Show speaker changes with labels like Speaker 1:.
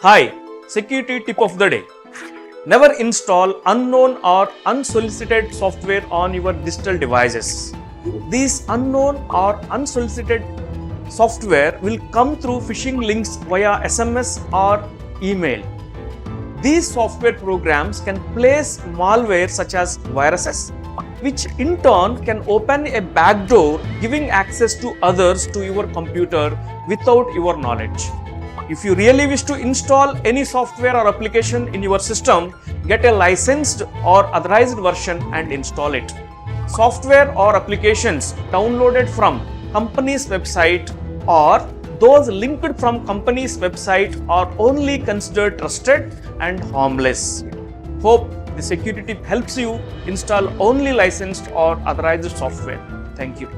Speaker 1: Hi, security tip of the day. Never install unknown or unsolicited software on your digital devices. These unknown or unsolicited software will come through phishing links via SMS or email. These software programs can place malware such as viruses, which in turn can open a backdoor giving access to others to your computer without your knowledge. If you really wish to install any software or application in your system, get a licensed or authorized version and install it. Software or applications downloaded from company's website or those linked from company's website are only considered trusted and harmless. Hope the security tip helps you install only licensed or authorized software. Thank you.